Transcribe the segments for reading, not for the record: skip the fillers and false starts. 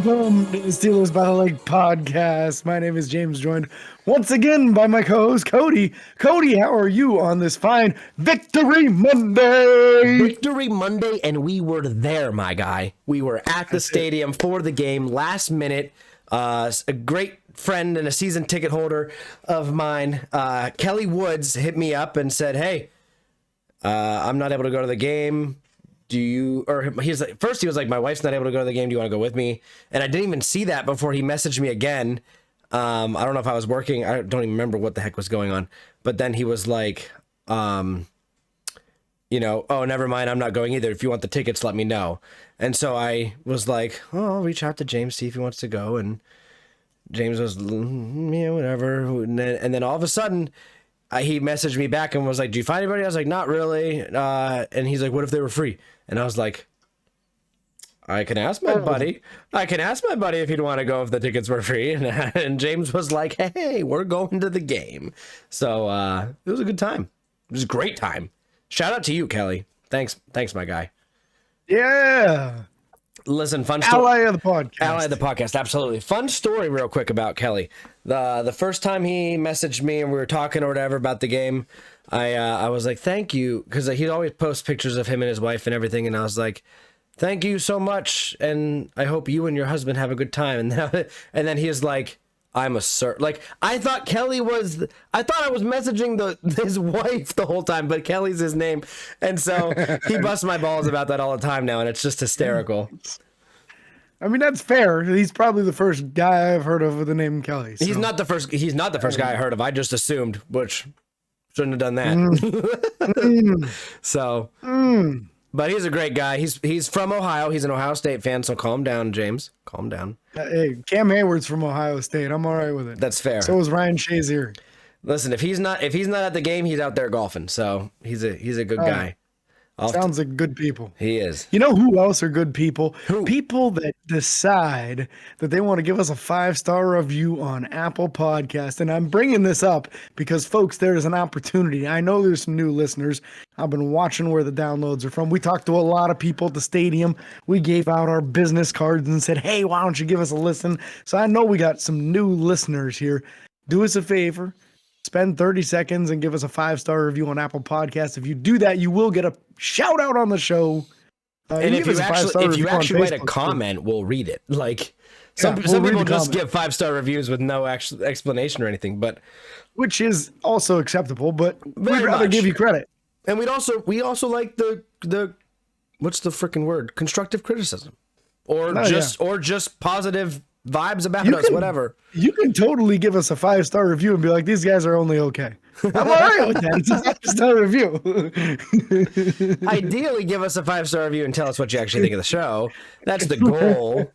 Welcome to the Steelers by the Lake podcast. My name is James, joined once again by my co-host Cody. Cody, how are you on this fine Victory Monday? Victory Monday, and we were there, my guy. We were at the stadium for the game last minute. A great friend and a season ticket holder of mine, Kelly Woods, hit me up and said, "Hey, I'm not able to go to the game. Do you?" Or he's like, first he was like, "My wife's not able to go to the game. Do you want to go with me?" And I didn't even see that before he messaged me again. I don't know if I was working. I don't even remember what the heck was going on. But then he was like, "Oh, never mind. I'm not going either. If you want the tickets, let me know." And so I was like, "Oh, I'll reach out to James, see if he wants to go." And James was, "Yeah, whatever." And then all of a sudden, he messaged me back and was like, "Do you find anybody?" I was like, "Not really." And he's like, "What if they were free?" And I was like, I can ask my buddy if he'd want to go if the tickets were free. And James was like, "Hey, we're going to the game." So it was a good time. It was a great time. Shout out to you, Kelly. Thanks, my guy. Yeah. Listen, fun story. Ally of the podcast. Ally of the podcast, absolutely. Fun story real quick about Kelly. The first time he messaged me and we were talking or whatever about the game, I was like, "Thank you," because he'd always post pictures of him and his wife and everything, and I was like, "Thank you so much, and I hope you and your husband have a good time." And then he is like, "I'm a sir." Like, I thought I was messaging his wife the whole time, but Kelly's his name, and so he busts my balls about that all the time now, and it's just hysterical. I mean, that's fair. He's probably the first guy I've heard of with the name Kelly. So. He's not the first guy I heard of. I just assumed, which shouldn't have done that. So, but he's a great guy. He's from Ohio. He's an Ohio State fan. So calm down, James. Calm down. Hey, Cam Hayward's from Ohio State. I'm all right with it. That's fair. So is Ryan Shazier. Listen, if he's not at the game, he's out there golfing. So he's a good guy. Sounds like good people. He is. You know who else are good people? Who? People that decide that they want to give us a 5-star review on Apple Podcast. And I'm bringing this up because, folks, there's an opportunity. I know there's some new listeners. I've been watching where the downloads are from. We talked to a lot of people at the stadium. We gave out our business cards and said, "Hey, why don't you give us a listen?" So I know we got some new listeners here. Do us a favor. Spend 30 seconds and give us a 5-star review on Apple Podcasts. If you do that, you will get a shout out on the show. And if you actually write a comment, we'll read it. Like some people just give 5-star reviews with no actual explanation or anything, but which is also acceptable. But we'd rather give you credit. And we also like the what's the freaking word? Constructive criticism, or just positive vibes about us, whatever. You can totally give us a 5-star review and be like, "These guys are only okay." I'm all right with that. It's a 5-star review. Ideally, give us a 5-star review and tell us what you actually think of the show. That's the goal.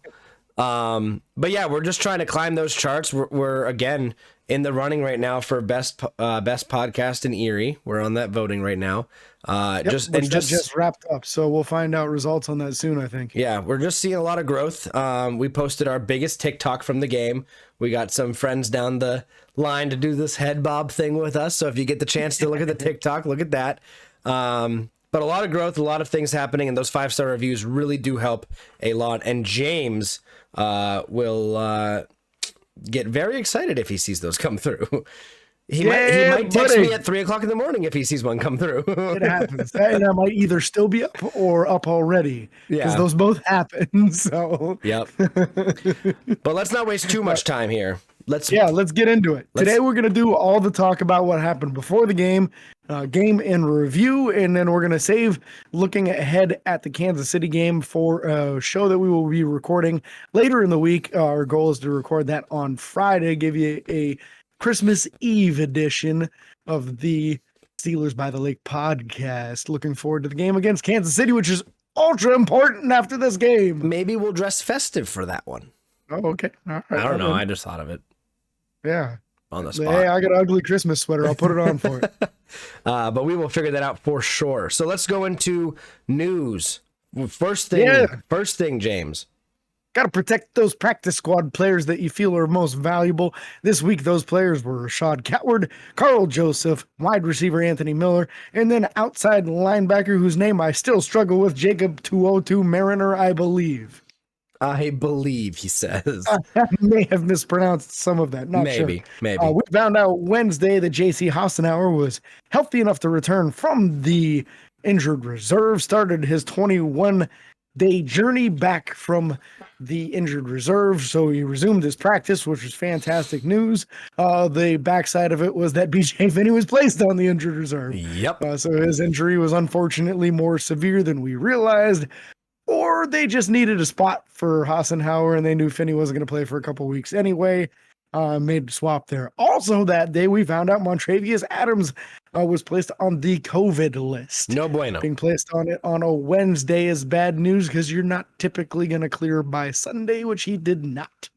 But yeah, we're just trying to climb those charts. We're again in the running right now for best podcast in Erie. We're on that voting right now. Just wrapped up, so we'll find out results on that soon, I think. Yeah, we're just seeing a lot of growth. We posted our biggest TikTok from the game. We got some friends down the line to do this head bob thing with us. So if you get the chance to look at the TikTok, look at that. But a lot of growth, a lot of things happening, and those 5-star reviews really do help a lot. And James will get very excited if he sees those come through. He might text me at 3:00 in the morning if he sees one come through. It happens. And I might either still be up or up already. Because those both happen. So yep. But let's not waste too much time here. Let's get into it. Today we're gonna do all the talk about what happened before the game, game in review, and then we're gonna save looking ahead at the Kansas City game for a show that we will be recording later in the week. Our goal is to record that on Friday, give you a Christmas Eve edition of the Steelers by the Lake podcast. Looking forward to the game against Kansas City, which is ultra important after this game. Maybe we'll dress festive for that one. Oh, okay. All right. I don't know. I just thought of it. Yeah. On the spot. Hey, I got an ugly Christmas sweater. I'll put it on for it. But we will figure that out for sure. So let's go into news. First thing, James. Got to protect those practice squad players that you feel are most valuable. This week, those players were Rashad Coward, Carl Joseph, wide receiver Anthony Miller, and then outside linebacker whose name I still struggle with, Jacob 202 Mariner, I believe. I believe he says. I may have mispronounced some of that. Not sure. Maybe. We found out Wednesday that J.C. Hassenauer was healthy enough to return from the injured reserve, started his 21-day journey back from the injured reserve. So he resumed his practice, which was fantastic news. The backside of it was that BJ Finney was placed on the injured reserve. Yep. So his injury was unfortunately more severe than we realized. Or they just needed a spot for Hassenauer and they knew Finney wasn't going to play for a couple weeks anyway. Made a swap there. Also that day, we found out Montravius Adams was placed on the COVID list. No bueno. Being placed on it on a Wednesday is bad news because you're not typically going to clear by Sunday, which he did not.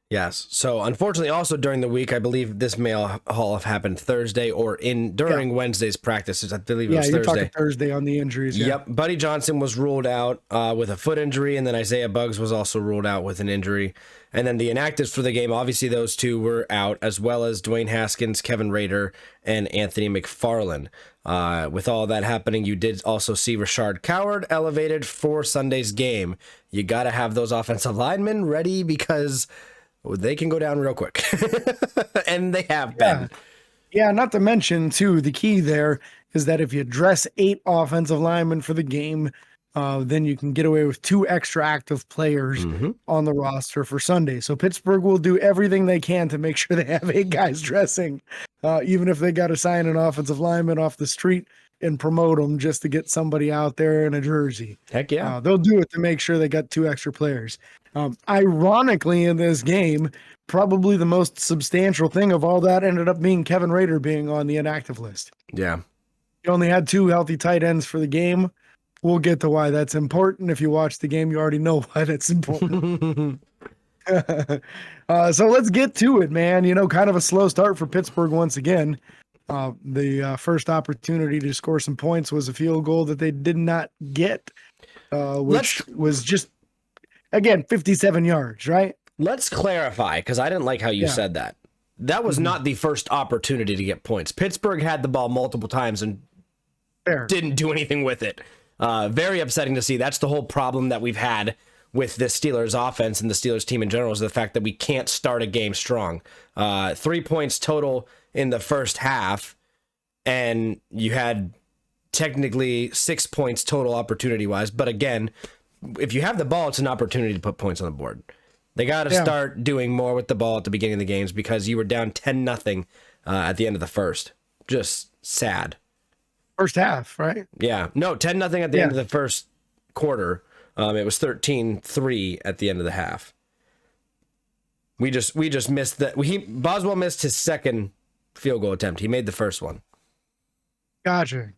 Yes. So unfortunately, also during the week, I believe this may all have happened Thursday or during Wednesday's practices. I believe it was you're Thursday. Talking Thursday on the injuries. Yep. Buddy Johnson was ruled out with a foot injury, and then Isaiah Buggs was also ruled out with an injury. And then the inactives for the game, obviously those two were out, as well as Dwayne Haskins, Kevin Rader, and Anthony McFarland. With all that happening, you did also see Rashard Coward elevated for Sunday's game. You got to have those offensive linemen ready because they can go down real quick. And they have been. Yeah, not to mention, too, the key there is that if you dress 8 offensive linemen for the game, then you can get away with 2 extra active players on the roster for Sunday. So Pittsburgh will do everything they can to make sure they have 8 guys dressing, even if they got to sign an offensive lineman off the street and promote them just to get somebody out there in a jersey. Heck yeah. They'll do it to make sure they got 2 extra players. Ironically, in this game, probably the most substantial thing of all that ended up being Kevin Rader being on the inactive list. Yeah. You only had 2 healthy tight ends for the game. We'll get to why that's important. If you watch the game, you already know why that's important. So let's get to it, man. Kind of a slow start for Pittsburgh once again. The first opportunity to score some points was a field goal that they did not get, which was just, again, 57 yards, right? Let's clarify, because I didn't like how you said that. That was not the first opportunity to get points. Pittsburgh had the ball multiple times and didn't do anything with it. Very upsetting to see. That's the whole problem that we've had with the Steelers offense and the Steelers team in general, is the fact that we can't start a game strong. 3 points total in the first half, and you had technically 6 points total opportunity-wise. But again, if you have the ball, it's an opportunity to put points on the board. They got to start doing more with the ball at the beginning of the games, because you were down 10-0 at the end of the first. Just sad. First half, right? Yeah. No, 10-0 at the end of the first quarter. It was 13-3 at the end of the half. We just missed that. Boswell missed his second field goal attempt. He made the first one. Gotcha.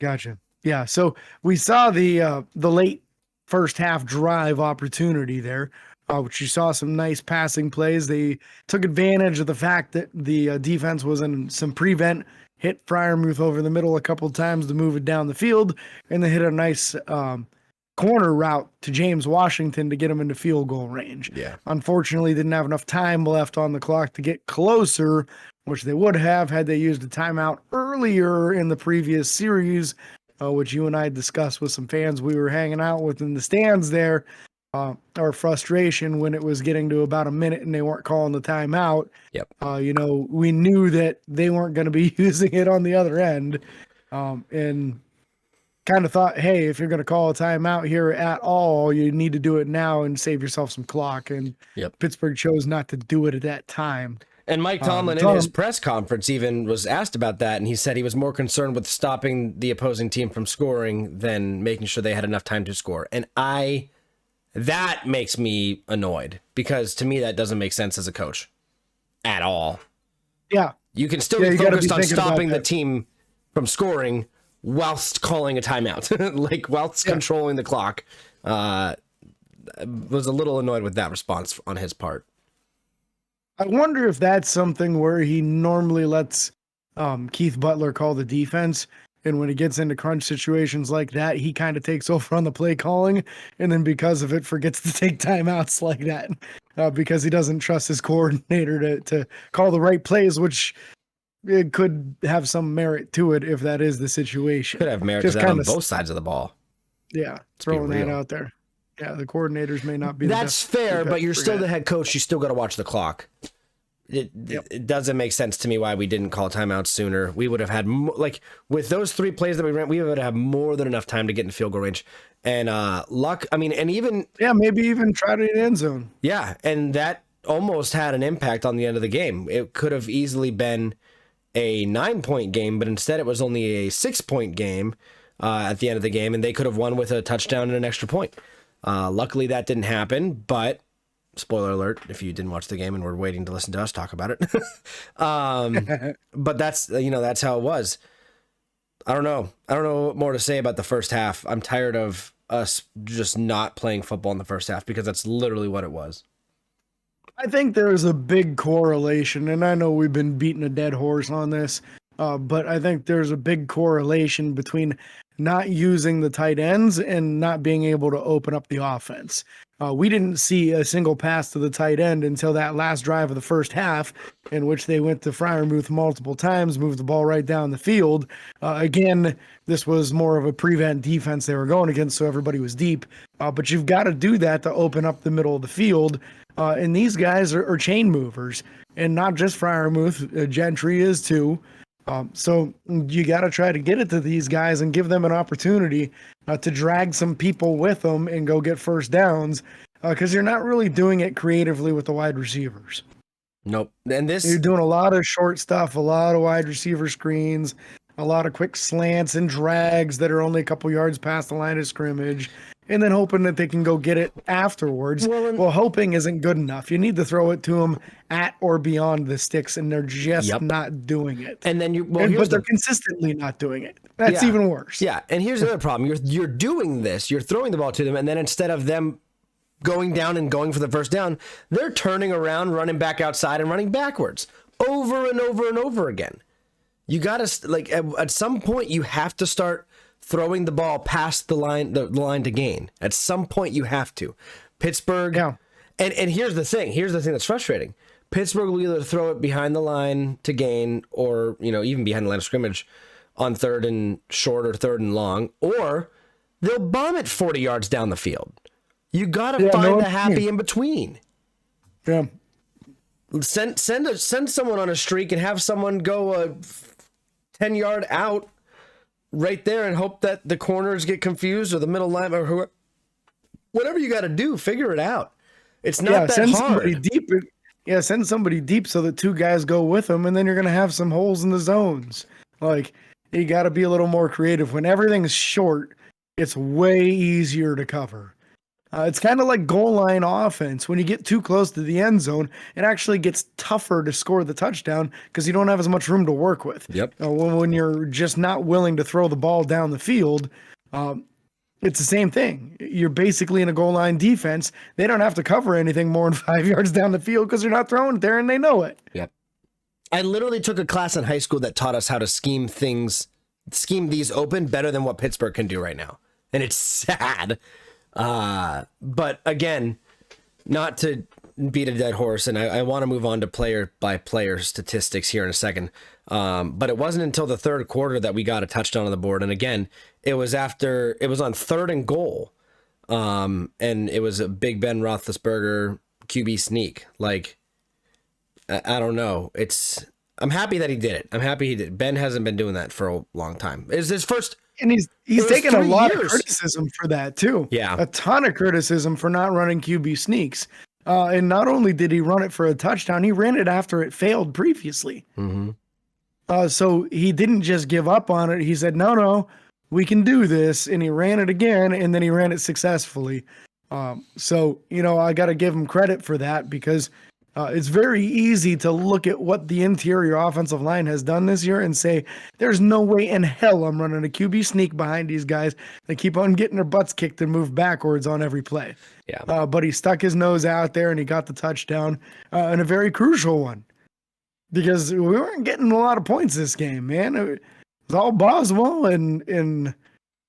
Yeah. So we saw the late first half drive opportunity there, which you saw some nice passing plays. They took advantage of the fact that the defense was in some prevent, hit Freiermuth over the middle a couple of times to move it down the field, and they hit a nice corner route to James Washington to get him into field goal range. Yeah. Unfortunately, didn't have enough time left on the clock to get closer, which they would have had they used a timeout earlier in the previous series, which you and I discussed with some fans we were hanging out with in the stands there. Our frustration when it was getting to about a minute and they weren't calling the timeout. Yep. We knew that they weren't going to be using it on the other end, and kind of thought, hey, if you're going to call a timeout here at all, you need to do it now and save yourself some clock. And Pittsburgh chose not to do it at that time. And Mike Tomlin in his press conference even was asked about that, and he said he was more concerned with stopping the opposing team from scoring than making sure they had enough time to score. And that makes me annoyed, because to me that doesn't make sense as a coach at all. Yeah. You can still be focused on stopping the team from scoring whilst calling a timeout, like whilst controlling the clock. Was a little annoyed with that response on his part. I wonder if that's something where he normally lets Keith Butler call the defense, and when he gets into crunch situations like that, he kind of takes over on the play calling, and then because of it forgets to take timeouts like that, because he doesn't trust his coordinator to call the right plays, which it could have some merit to it if that is the situation. Could have merit to that on both sides of the ball. Yeah, throwing that out there. Yeah, the coordinators may not be. That's fair, but you're still the head coach. You still got to watch the clock. It doesn't make sense to me why we didn't call timeouts sooner. We would have had with those 3 plays that we ran, we would have more than enough time to get in field goal range. And luck, I mean, and even maybe even try to the end zone. Yeah, and that almost had an impact on the end of the game. It could have easily been a 9-point game, but instead it was only a 6-point game at the end of the game, and they could have won with a touchdown and an extra point. Luckily, that didn't happen, but spoiler alert, if you didn't watch the game and were waiting to listen to us talk about it. But that's how it was. I don't know what more to say about the first half. I'm tired of us just not playing football in the first half because that's literally what it was. I think there's a big correlation, and I know we've been beating a dead horse on this, but I think there's a big correlation between not using the tight ends and not being able to open up the offense. We didn't see a single pass to the tight end until that last drive of the first half, in which they went to Freiermuth multiple times, moved the ball right down the field. Again, this was more of a prevent defense they were going against, so everybody was deep. But you've got to do that to open up the middle of the field. And these guys are chain movers, and not just Freiermuth. Gentry is too. So you got to try to get it to these guys and give them an opportunity to drag some people with them and go get first downs, because you're not really doing it creatively with the wide receivers. Nope. And you're doing a lot of short stuff, a lot of wide receiver screens, a lot of quick slants and drags that are only a couple yards past the line of scrimmage, and then hoping that they can go get it afterwards. Well, hoping isn't good enough. You need to throw it to them at or beyond the sticks, and they're just not doing it. And then but they're consistently not doing it. That's even worse. Yeah, and here's the other problem. You're doing this. You're throwing the ball to them, and then instead of them going down and going for the first down, they're turning around, running back outside, and running backwards over and over and over again. You got to, at some point, you have to start throwing the ball past the line to gain. At some point, you have to. Pittsburgh. Yeah. And here's the thing. Here's the thing that's frustrating. Pittsburgh will either throw it behind the line to gain, or even behind the line of scrimmage on 3rd and short or 3rd and long, or they'll bomb it 40 yards down the field. You got to find the happy in between. Yeah. Send someone on a streak and have someone go a 10-yard out right there and hope that the corners get confused or the middle line or whatever you got to do. Figure it out. It's not that hard. Somebody deep. Send somebody deep so that 2 guys go with them, and then you're going to have some holes in the zones. You got to be a little more creative. When everything's short, it's way easier to cover. It's kind of like goal line offense. When you get too close to the end zone, it actually gets tougher to score the touchdown because you don't have as much room to work with. Yep. When you're just not willing to throw the ball down the field, it's the same thing. You're basically in a goal line defense. They don't have to cover anything more than 5 yards down the field because they're not throwing it there, and they know it. Yep. I literally took a class in high school that taught us how to scheme these open better than what Pittsburgh can do right now. And it's sad. But again, not to beat a dead horse, and I want to move on to player by player statistics here in a second. But it wasn't until the 3rd quarter that we got a touchdown on the board. And again, it was on 3rd and goal. And it was a Big Ben Roethlisberger QB sneak. I don't know. I'm happy that he did it. I'm happy he did. Ben hasn't been doing that for a long time. It's his first. And he's taken a lot of criticism for that too. Yeah. A ton of criticism for not running QB sneaks. And not only did he run it for a touchdown, he ran it after it failed previously. Mm-hmm. So he didn't just give up on it. He said, no, we can do this. And he ran it again, and then he ran it successfully. So I got to give him credit for that, because it's very easy to look at what the interior offensive line has done this year and say, there's no way in hell I'm running a QB sneak behind these guys. They keep on getting their butts kicked and move backwards on every play. Yeah. But he stuck his nose out there and he got the touchdown, and a very crucial one, because we weren't getting a lot of points this game, man. It was all Boswell and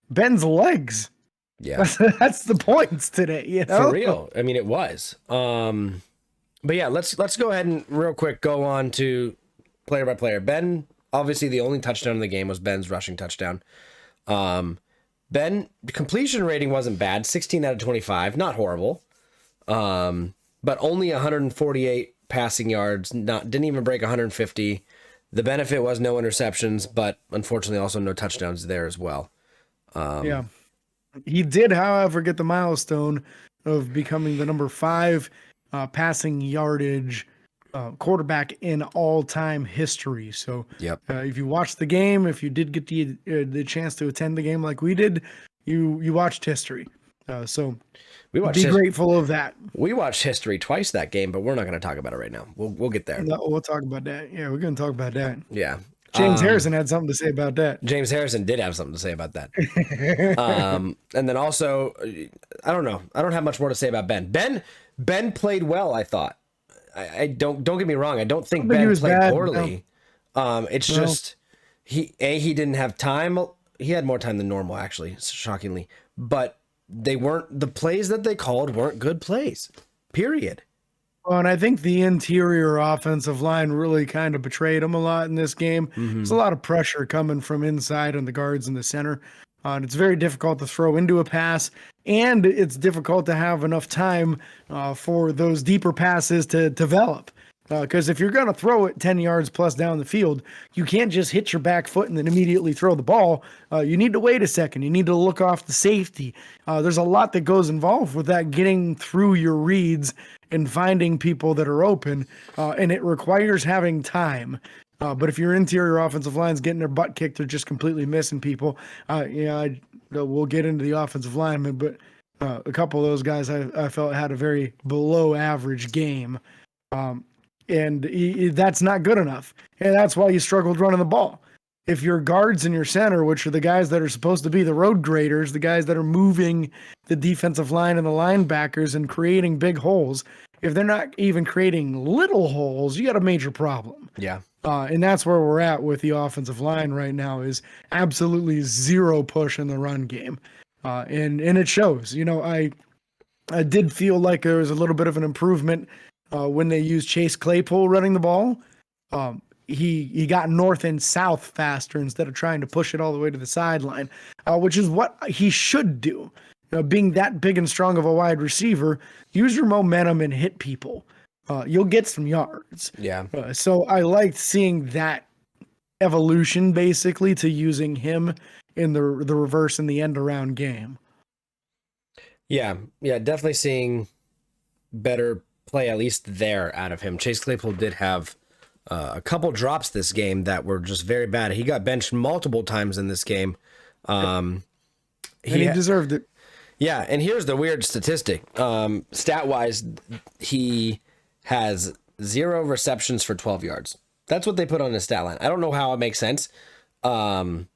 Ben's legs. Yeah. That's the points today, For real. I mean, it was. But yeah, let's go ahead and real quick go on to player by player. Ben, obviously the only touchdown in the game was Ben's rushing touchdown. Ben completion rating wasn't bad, 16 out of 25, not horrible. But only 148 passing yards, didn't even break 150. The benefit was no interceptions, but unfortunately also no touchdowns there as well. Yeah. He did, however, get the milestone of becoming the number 5 passing yardage quarterback in all-time history. So Yep. if you watched the game, if you did get the chance to attend the game like we did, you watched history. So We watched grateful of that. We watched history twice that game, but we're not going to talk about it right now. We'll get there. No, we'll talk about that. Yeah, we're going to talk about that. Yeah. James Harrison had something to say about that. James Harrison did have something to say about that. And then also, I don't know. I don't have much more to say about Ben. Ben played well, I thought. I don't get me wrong. I don't think Ben played bad, poorly. No. It's just he didn't have time. He had more time than normal, actually, shockingly. But the plays that they called weren't good plays. Period. Well, and I think the interior offensive line really kind of betrayed him a lot in this game. There's a lot of pressure coming from inside on the guards in the center. And it's very difficult to throw into a pass, and it's difficult to have enough time for those deeper passes to develop. Because if you're going to throw it 10 yards plus down the field, you can't just hit your back foot and then immediately throw the ball. You need to wait a second. You need to look off the safety. There's a lot that goes involved with that, getting through your reads and finding people that are open, and it requires having time. But if your interior offensive line's getting their butt kicked or just completely missing people, we'll get into the offensive linemen, but a couple of those guys I felt had a very below average game. That's not good enough. And that's why you struggled running the ball. If your guards and your center, which are the guys that are supposed to be the road graders, the guys that are moving the defensive line and the linebackers and creating big holes, if they're not even creating little holes, you got a major problem. Yeah. And that's where we're at with the offensive line right now, is absolutely zero push in the run game. And it shows. I did feel like there was a little bit of an improvement when they used Chase Claypool running the ball. He got north and south faster instead of trying to push it all the way to the sideline, which is what he should do. Being that big and strong of a wide receiver, use your momentum and hit people. You'll get some yards. Yeah. So I liked seeing that evolution, basically, to using him in the reverse in the end around game. Yeah. Definitely seeing better play, at least there, out of him. Chase Claypool did have a couple drops this game that were just very bad. He got benched multiple times in this game. He deserved it. Yeah, and here's the weird statistic. Stat-wise, he has 0 receptions for 12 yards. That's what they put on his stat line. I don't know how it makes sense, or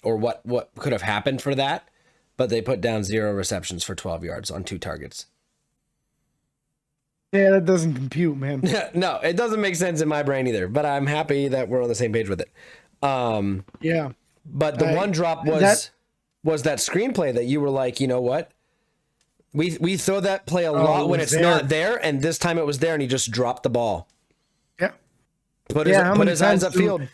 what could have happened for that, but they put down 0 receptions for 12 yards on 2 targets. Yeah, that doesn't compute, man. No, it doesn't make sense in my brain either, but I'm happy that we're on the same page with it. Yeah. But the one drop was that screenplay that you were like, you know what? We throw that play a lot when it's not there, and this time it was there, and he just dropped the ball. Yeah. Put his hands upfield.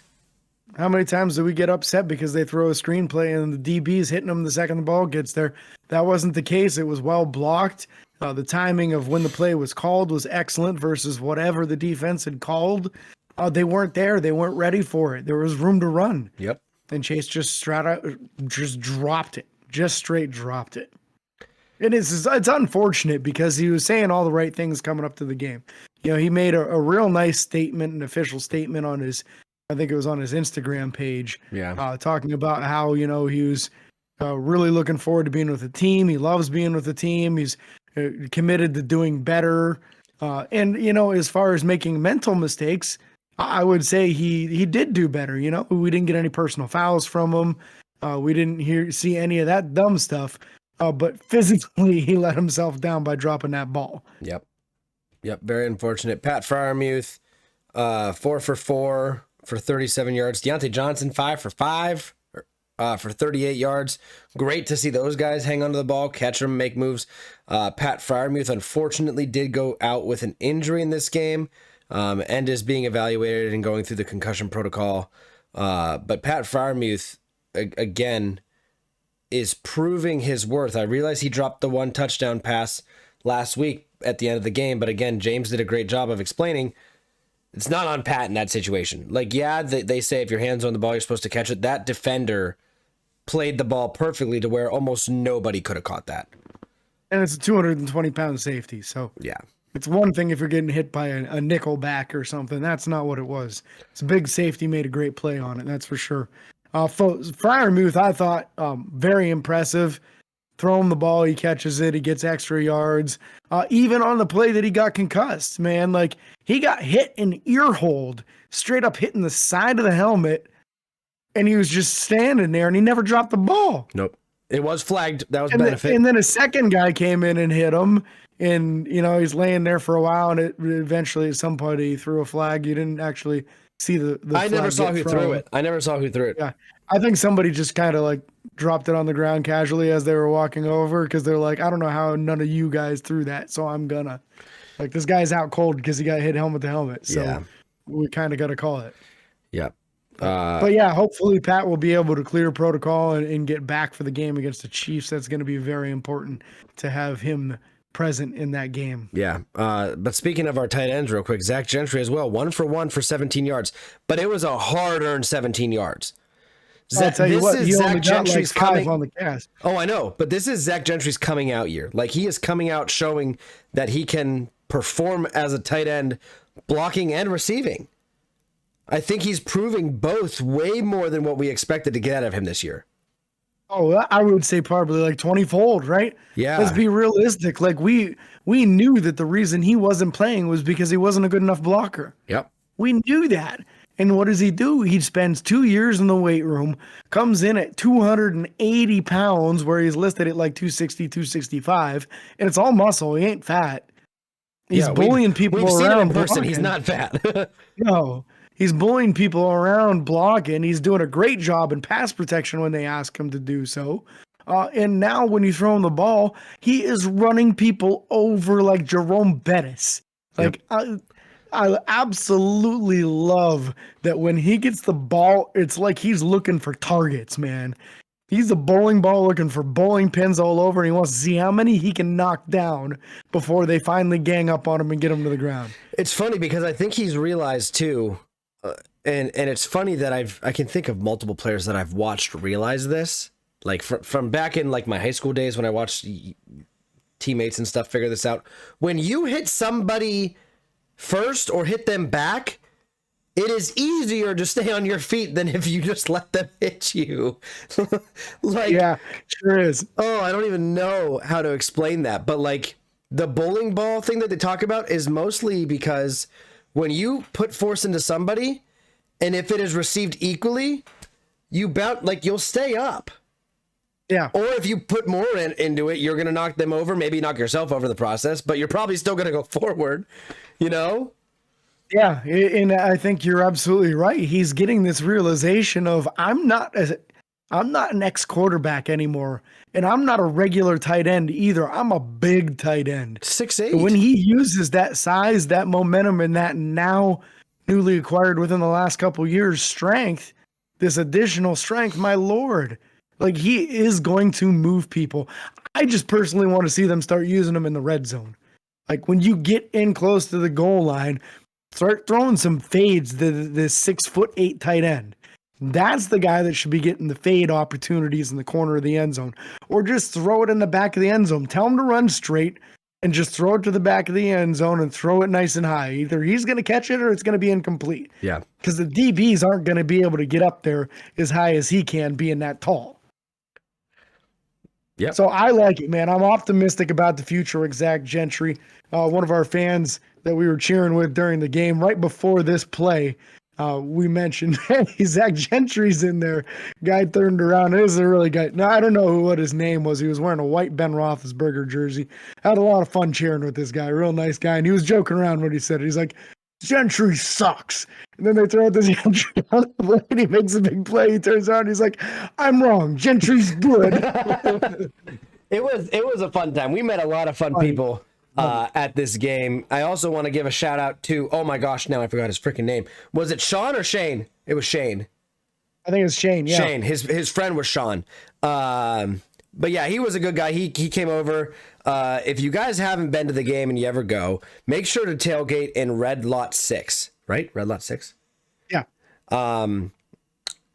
How many times do we get upset because they throw a screenplay and the DB's hitting them the second the ball gets there? That wasn't the case. It was well blocked. The timing of when the play was called was excellent versus whatever the defense had called. They weren't there. They weren't ready for it. There was room to run. Yep. And Chase just dropped it. Just straight dropped it. It's unfortunate because he was saying all the right things coming up to the game. He made a real nice statement, an official statement on I think it was on his Instagram page. Yeah. Talking about how, he was really looking forward to being with the team. He loves being with the team. He's committed to doing better. And, as far as making mental mistakes, I would say he did do better. We didn't get any personal fouls from him. We didn't see any of that dumb stuff. But physically, he let himself down by dropping that ball. Yep. Very unfortunate. Pat Freiermuth, 4 for 4 for 37 yards. Deontay Johnson, 5 for 5 for 38 yards. Great to see those guys hang onto the ball, catch them, make moves. Pat Freiermuth, unfortunately, did go out with an injury in this game, and is being evaluated and going through the concussion protocol. But Pat Freiermuth, again, is proving his worth. I realize he dropped the 1 touchdown pass last week at the end of the game, but again, James did a great job of explaining it's not on Pat in that situation. Like, yeah, they say if your hand's on the ball, you're supposed to catch it. That defender played the ball perfectly to where almost nobody could have caught that. And it's a 220-pound safety, so yeah, it's one thing if you're getting hit by a nickel back or something. That's not what it was. It's a big safety, made a great play on it, that's for sure. Freiermuth, I thought, very impressive. Throw him the ball, he catches it, he gets extra yards. Even on the play that he got concussed, man, like he got hit in ear hold, straight up hitting the side of the helmet, and he was just standing there, and he never dropped the ball. Nope. It was flagged. That was and benefit. And then a second guy came in and hit him, and he's laying there for a while, and eventually at some point he threw a flag. You didn't actually see the I never saw who threw it. Yeah, I think somebody just kind of like dropped it on the ground casually as they were walking over, because they're like, I don't know how none of you guys threw that, so I'm gonna. Like, this guy's out cold because he got hit helmet to helmet, so we kind of got to call it. Yep. But yeah, hopefully Pat will be able to clear protocol and get back for the game against the Chiefs. That's going to be very important to have him present in that game. Yeah. But speaking of our tight ends real quick, Zach Gentry as well, 1 for 1 for 17 yards, but it was a hard-earned 17 yards. I'll tell you what, he only got like 5 coming on the cast. Oh, I know, but this is Zach Gentry's coming out year. Like, he is coming out showing that he can perform as a tight end, blocking and receiving. I think he's proving both way more than what we expected to get out of him this year. Oh, I would say probably like 20-fold, right? Yeah. Let's be realistic. Like, we knew that the reason he wasn't playing was because he wasn't a good enough blocker. Yep. We knew that. And what does he do? He spends 2 years in the weight room, comes in at 280 pounds, where he's listed at like 260, 265, and it's all muscle. He ain't fat. He's bullying people around. We've seen him in person. Blocking. He's not fat. No. He's bullying people around blocking. He's doing a great job in pass protection when they ask him to do so. And now when you throw him the ball, he is running people over like Jerome Bettis. Like, yep. I absolutely love that when he gets the ball, it's like he's looking for targets, man. He's a bowling ball looking for bowling pins all over, and he wants to see how many he can knock down before they finally gang up on him and get him to the ground. It's funny because I think he's realized too, and it's funny that I can think of multiple players that I've watched realize this, like from back in like my high school days when I watched teammates and stuff figure this out. When you hit somebody first or hit them back, it is easier to stay on your feet than if you just let them hit you. Like, yeah, sure is. Oh, I don't even know how to explain that. But like the bowling ball thing that they talk about is mostly because when you put force into somebody, and if it is received equally, you'll stay up. Yeah. Or if you put more into it, you're going to knock them over, maybe knock yourself over the process, but you're probably still going to go forward, you know? Yeah, and I think you're absolutely right. He's getting this realization of I'm not an ex-quarterback anymore, and I'm not a regular tight end either. I'm a big tight end. 6'8". When he uses that size, that momentum, and that now newly acquired within the last couple years strength, this additional strength, my Lord, like he is going to move people. I just personally want to see them start using him in the red zone. Like when you get in close to the goal line, start throwing some fades to the 6'8" tight end. That's the guy that should be getting the fade opportunities in the corner of the end zone. Or just throw it in the back of the end zone. Tell him to run straight and just throw it to the back of the end zone and throw it nice and high. Either he's going to catch it or it's going to be incomplete. Yeah. Because the DBs aren't going to be able to get up there as high as he can being that tall. Yeah. So I like it, man. I'm optimistic about the future with Zach Gentry. One of our fans that we were cheering with during the game, right before this play, we mentioned, hey, Zach Gentry's in there. Guy turned around. It was a really guy. No, I don't know what his name was. He was wearing a white Ben Roethlisberger jersey. Had a lot of fun cheering with this guy. Real nice guy. And he was joking around when he said it. He's like, Gentry sucks. And then they throw out this Gentry on the play, and he makes a big play. He turns around. He's like, I'm wrong. Gentry's good. It was a fun time. We met a lot of fun people at this game. I also want to give a shout out to, oh my gosh, now I forgot his freaking name. Was it Sean or Shane? It was Shane. I think it's Shane. Yeah. Shane. His friend was Sean. But yeah, he was a good guy. He came over. If you guys haven't been to the game and you ever go, make sure to tailgate in Red Lot 6, right? Red Lot 6? Yeah.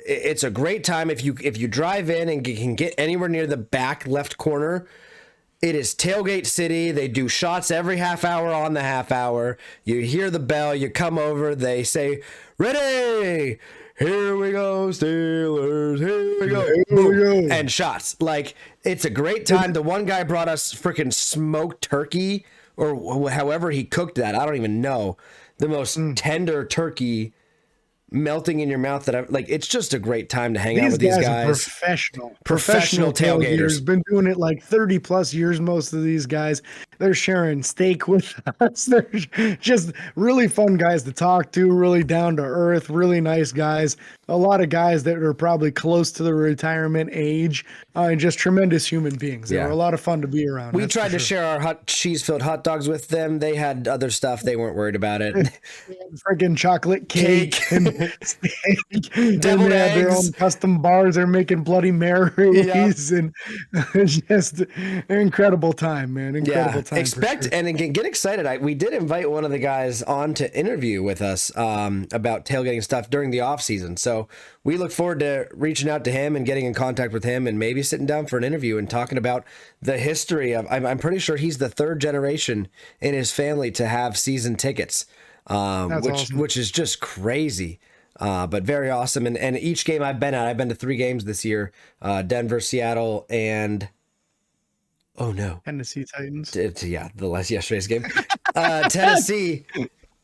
It's a great time if you drive in and can get anywhere near the back left corner. It is tailgate city. They do shots every half hour on the half hour. You hear the bell, you come over, they say, "Ready, here we go, Steelers, here we go," boom, and shots. Like, it's a great time. The one guy brought us freaking smoked turkey, or however he cooked that. I don't even know. The most tender turkey melting in your mouth that I like. It's just a great time to hang out with these guys. Are professional tailgaters. Been doing it like 30 plus years. Most of these guys, they're sharing steak with us. They're just really fun guys to talk to, really down to earth, really nice guys. A lot of guys that are probably close to the retirement age, and just tremendous human beings. They were a lot of fun to be around. We tried to share our cheese-filled hot dogs with them. They had other stuff. They weren't worried about it. Freaking chocolate cake and steak. Deviled eggs. Their own custom bars. They're making Bloody Marys, and just an incredible time, man. Incredible time. Expect and get excited. We did invite one of the guys on to interview with us about tailgating stuff during the off season. So we look forward to reaching out to him and getting in contact with him and maybe sitting down for an interview and talking about the history of. I'm pretty sure he's the third generation in his family to have season tickets, which is just crazy. But very awesome. And each game I've been to 3 games this year, Denver, Seattle, and Tennessee Titans. Yesterday's game, Tennessee.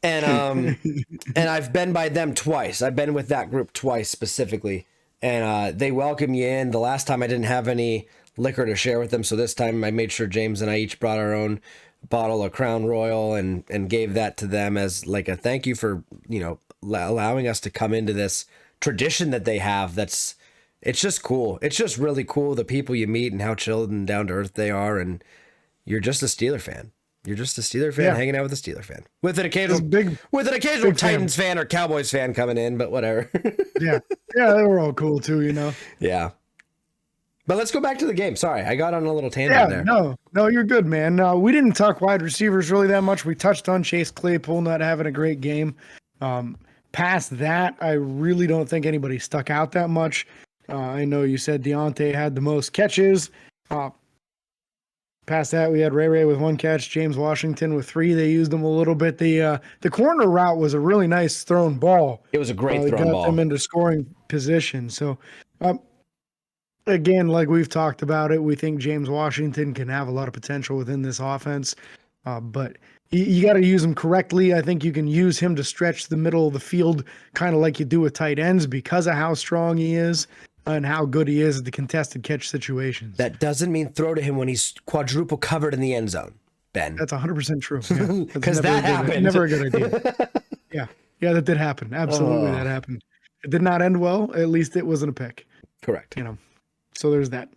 And I've been by them twice. I've been with that group twice specifically. And they welcome you in. The last time I didn't have any liquor to share with them. So this time I made sure James and I each brought our own bottle of Crown Royal and gave that to them as like a thank you for, allowing us to come into this tradition that they have. It's just cool. It's just really cool. The people you meet and how chilled and down to earth they are. And you're just a Steeler fan. You're just a Steeler fan hanging out with a Steeler fan with an occasional Titans fan or Cowboys fan coming in, but whatever. Yeah, they were all cool too, Yeah. But let's go back to the game. Sorry, I got on a little tangent there. No, you're good, man. We didn't talk wide receivers really that much. We touched on Chase Claypool not having a great game. Past that, I really don't think anybody stuck out that much. I know you said Deontay had the most catches. Past that, we had Ray with 1 catch, James Washington with 3. They used him a little bit. The corner route was a really nice thrown ball. It was a great thrown ball. Got them into scoring position. So, again, like we've talked about it, we think James Washington can have a lot of potential within this offense. But you got to use him correctly. I think you can use him to stretch the middle of the field, kind of like you do with tight ends, because of how strong he is and how good he is at the contested catch situations. That doesn't mean throw to him when he's quadruple covered in the end zone, Ben. That's 100% true. Because that happened. Never a good idea. Yeah, that did happen. Absolutely, that happened. It did not end well. At least it wasn't a pick. Correct. So there's that.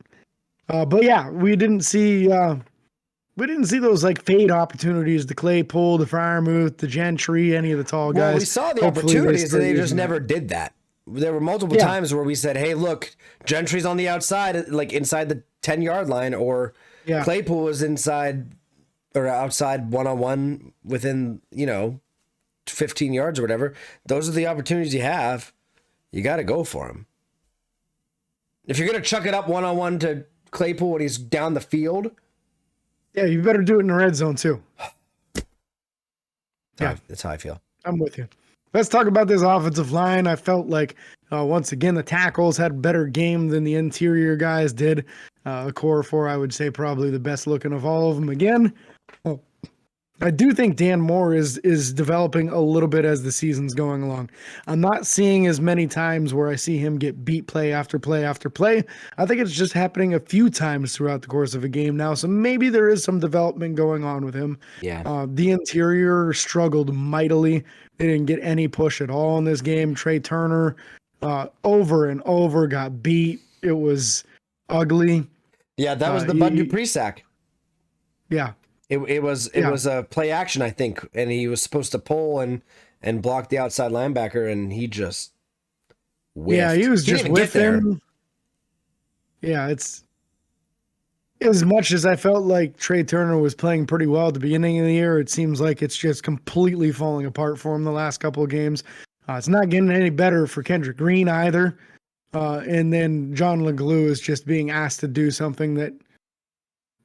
But yeah, we didn't see those like fade opportunities, the Claypool, the Freiermuth, the Gentry, any of the tall guys. Well, we saw the opportunities and they just never did that. There were multiple times where we said, hey, look, Gentry's on the outside, like inside the 10-yard line, or Claypool was inside or outside one-on-one within, 15 yards or whatever. Those are the opportunities you have. You got to go for them. If you're going to chuck it up one-on-one to Claypool when he's down the field. Yeah, you better do it in the red zone too. That's how I feel. I'm with you. Let's talk about this offensive line. I felt like, once again, the tackles had better game than the interior guys did. Core 4, I would say, probably the best looking of all of them again. I do think Dan Moore is developing a little bit as the season's going along. I'm not seeing as many times where I see him get beat play after play after play. I think it's just happening a few times throughout the course of a game now, so maybe there is some development going on with him. Yeah. The interior struggled mightily. They didn't get any push at all in this game. Trey Turner over and over got beat. It was ugly. Yeah, that was the Bud Dupree sack. Yeah. It was a play action, I think, and he was supposed to pull and block the outside linebacker, and he just Yeah, he whiffed. was He didn't just even get with there. him. Yeah, it's as much as I felt like Trey Turner was playing pretty well at the beginning of the year, it seems like it's just completely falling apart for him the last couple of games. It's not getting any better for Kendrick Green either. And then John LeGlue is just being asked to do something that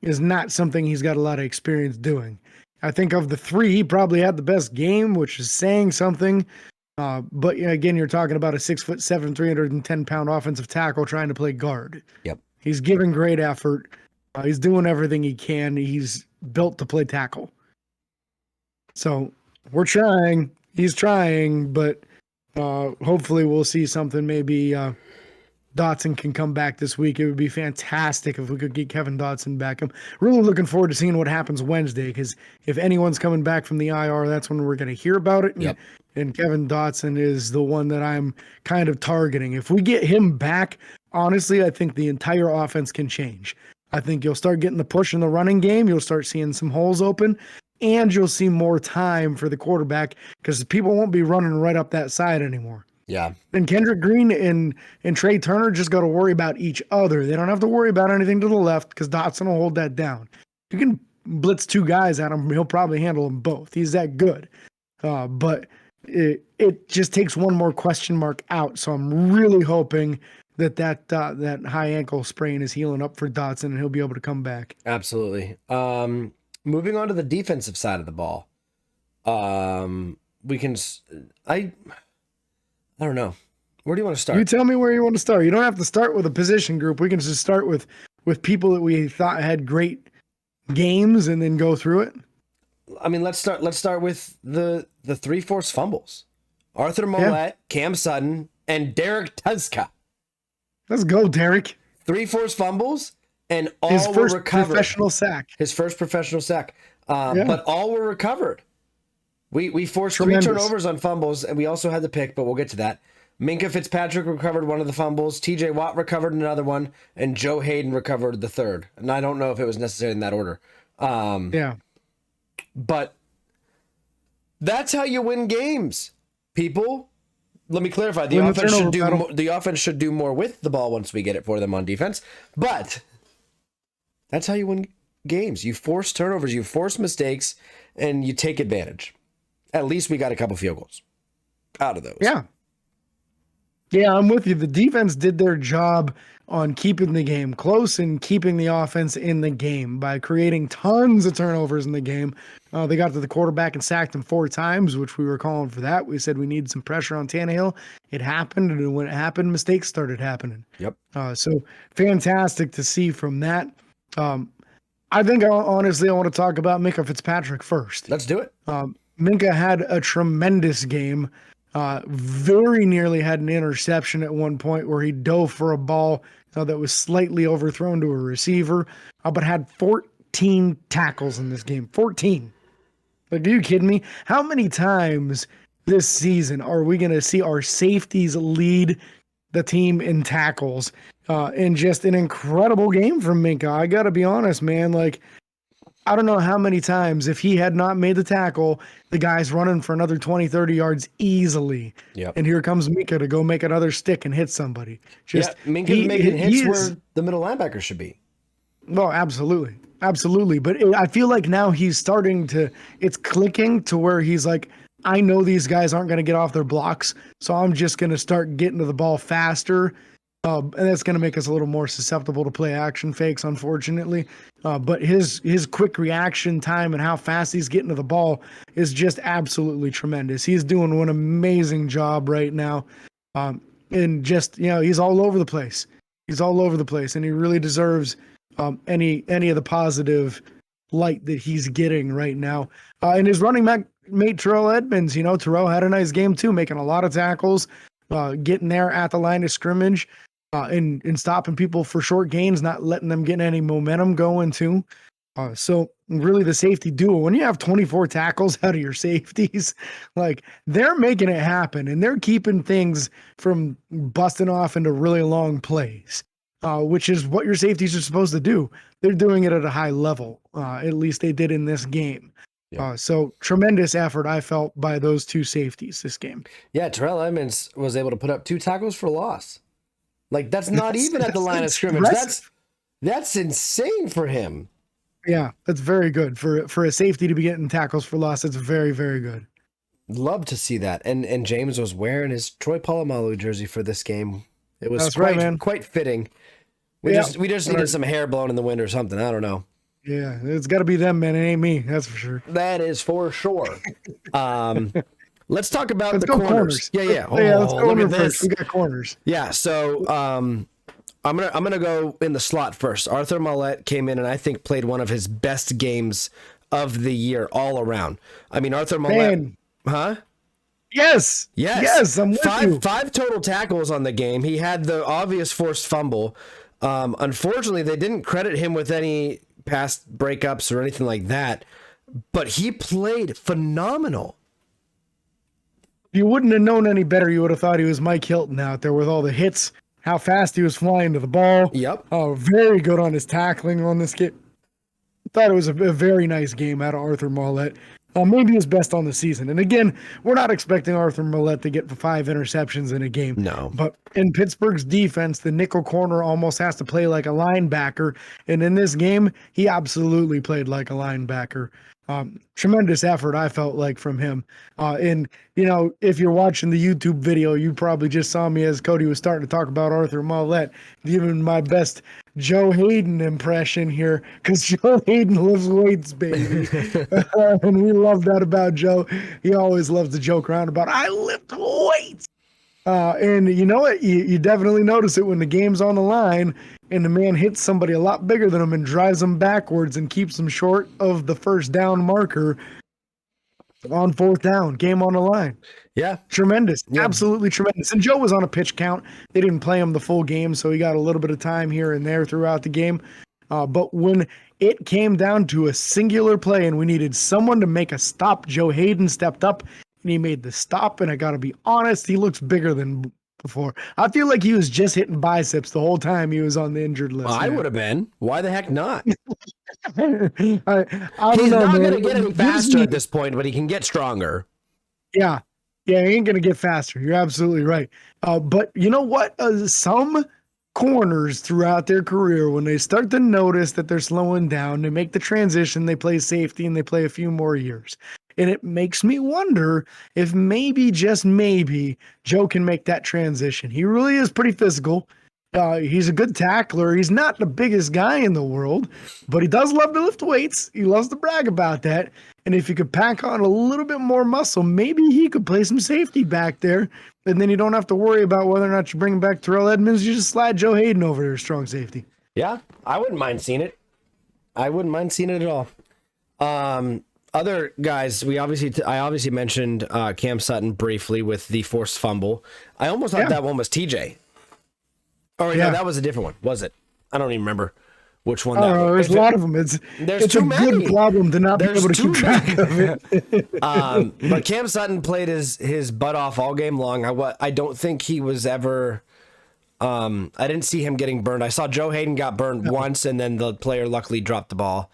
is not something he's got a lot of experience doing. I think of the three, he probably had the best game, which is saying something. But again, you're talking about a 6'7", 310-pound offensive tackle trying to play guard. Yep. He's giving great effort. He's doing everything he can. He's built to play tackle. So we're trying. He's trying, but hopefully we'll see something. Maybe Dotson can come back this week. It would be fantastic if we could get Kevin Dotson back. I'm really looking forward to seeing what happens Wednesday, because if anyone's coming back from the IR, that's when we're going to hear about it. Yep. And Kevin Dotson is the one that I'm kind of targeting. If we get him back, honestly, I think the entire offense can change. I think you'll start getting the push in the running game. You'll start seeing some holes open, and you'll see more time for the quarterback because people won't be running right up that side anymore. Yeah. And Kendrick Green and Trey Turner just got to worry about each other. They don't have to worry about anything to the left because Dotson will hold that down. You can blitz two guys at him. He'll probably handle them both. He's that good. But it just takes one more question mark out. So I'm really hoping that high ankle sprain is healing up for Dotson and he'll be able to come back. Absolutely. Moving on to the defensive side of the ball. We can, I don't know. Where do you want to start? You tell me where you want to start. You don't have to start with a position group. We can just start with people that we thought had great games and then go through it. I mean, let's start with the three forced fumbles. Arthur Mollett, Cam Sutton, and Derek Tuska. Let's go, Derek. 3 forced fumbles, and all his were first recovered. professional sack. His first professional sack. But all were recovered. We forced Tremendous. 3 turnovers on fumbles, and we also had the pick, but we'll get to that. Minka Fitzpatrick recovered one of the fumbles. TJ Watt recovered another one, and Joe Hayden recovered the third. And I don't know if it was necessarily in that order. But that's how you win games, people. Let me clarify. The offense should do more with the ball once we get it for them on defense. But that's how you win games. You force turnovers, you force mistakes, and you take advantage. At least we got a couple field goals out of those. Yeah, I'm with you. The defense did their job on keeping the game close and keeping the offense in the game by creating tons of turnovers in the game. They got to the quarterback and sacked him 4 times, which we were calling for that. We said we needed some pressure on Tannehill. It happened, and when it happened, mistakes started happening. Yep. So fantastic to see from that. I think honestly, I want to talk about Minka Fitzpatrick first. Let's do it. Minka had a tremendous game. Very nearly had an interception at one point where he dove for a ball that was slightly overthrown to a receiver, but had 14 tackles in this game. 14. Like, are you kidding me? How many times this season are we going to see our safeties lead the team in tackles? And just an incredible game from Minka. I got to be honest, man. Like, I don't know how many times, if he had not made the tackle, the guy's running for another 20, 30 yards easily. Yep. And here comes Minka to go make another stick and hit somebody. Minka's making hits where the middle linebacker should be. Well, absolutely. Absolutely. But I feel like now he's starting to, it's clicking to where he's like, I know these guys aren't going to get off their blocks, so I'm just going to start getting to the ball faster. And that's going to make us a little more susceptible to play action fakes, unfortunately. But his quick reaction time and how fast he's getting to the ball is just absolutely tremendous. He's doing an amazing job right now. And just, he's all over the place. He's all over the place, and he really deserves any of the positive light that he's getting right now. And his running back mate, Terrell Edmonds, Terrell had a nice game too, making a lot of tackles, getting there at the line of scrimmage. And stopping people for short gains, not letting them get any momentum going too. So really the safety duo, when you have 24 tackles out of your safeties, like, they're making it happen and they're keeping things from busting off into really long plays, which is what your safeties are supposed to do. They're doing it at a high level. At least they did in this game. Yeah. So tremendous effort I felt by those two safeties this game. Yeah, Terrell Edmonds was able to put up 2 tackles for loss. Like that's not even at the line of That's scrimmage. impressive. That's insane for him. Yeah, that's very good for a safety to be getting tackles for loss. That's very, very good. Love to see that. And James was wearing his Troy Polamalu jersey for this game. It was That's right, man. quite fitting. We Yeah. just needed some hair blown in the wind or something. I don't know. Yeah, it's got to be them, man. It ain't me. That's for sure. That is for sure. Let's talk about Let's the go corners. Yeah. Yeah, let's go Look corner at first. this. We got corners. Yeah. So I'm gonna go in the slot first. Arthur Mollett came in and I think played one of his best games of the year all around. I mean, Arthur Mollett, Man. huh? Yes. Yes. I'm with you. Five total tackles on the game. He had the obvious forced fumble. Unfortunately, they didn't credit him with any past breakups or anything like that, but he played phenomenal. You wouldn't have known any better. You would have thought he was Mike Hilton out there with all the hits, how fast he was flying to the ball. Yep. Oh, very good on his tackling on this game. Thought it was a very nice game out of Arthur Mollett. Maybe his best on the season. And again, we're not expecting Arthur Mollett to get 5 interceptions in a game. No. But in Pittsburgh's defense, the nickel corner almost has to play like a linebacker. And in this game, he absolutely played like a linebacker. Tremendous effort, I felt like, from him. And, you know, if you're watching the YouTube video, you probably just saw me as Cody was starting to talk about Arthur Mollett, giving my best Joe Hayden impression here, because Joe Hayden lifts weights, baby. And we love that about Joe. He always loves to joke around about, I lift weights. And you know what? You definitely notice it when the game's on the line and the man hits somebody a lot bigger than him and drives them backwards and keeps them short of the first down marker on 4th down. Game on the line. Yeah. Tremendous. Yeah. Absolutely tremendous. And Joe was on a pitch count. They didn't play him the full game, so he got a little bit of time here and there throughout the game. But when it came down to a singular play and we needed someone to make a stop, Joe Hayden stepped up and he made the stop. And I got to be honest, he looks bigger than before. I feel like he was just hitting biceps the whole time he was on the injured list. I would have been. Why the heck not? I don't He's know, not man. going to get any It gives faster me- at this point, but he can get stronger. Yeah. Yeah, he ain't going to get faster. You're absolutely right. But you know what? Some corners throughout their career, when they start to notice that they're slowing down, they make the transition, they play safety, and they play a few more years. And it makes me wonder if maybe, just maybe, Joe can make that transition. He really is pretty physical. He's a good tackler. He's not the biggest guy in the world, but he does love to lift weights. He loves to brag about that. And if you could pack on a little bit more muscle, maybe he could play some safety back there. And then you don't have to worry about whether or not you bring back Terrell Edmonds. You just slide Joe Hayden over there, strong safety. Yeah, I wouldn't mind seeing it. I wouldn't mind seeing it at all. Other guys, I obviously mentioned Cam Sutton briefly with the forced fumble. I almost thought that one was TJ. Oh, no, that was a different one, was it? I don't even remember which one that was. There's a lot of them. It's too a many. good problem to not There's be able to keep track of it. But Cam Sutton played his butt off all game long. I don't think he was ever. I didn't see him getting burned. I saw Joe Hayden got burned once, and then the player luckily dropped the ball.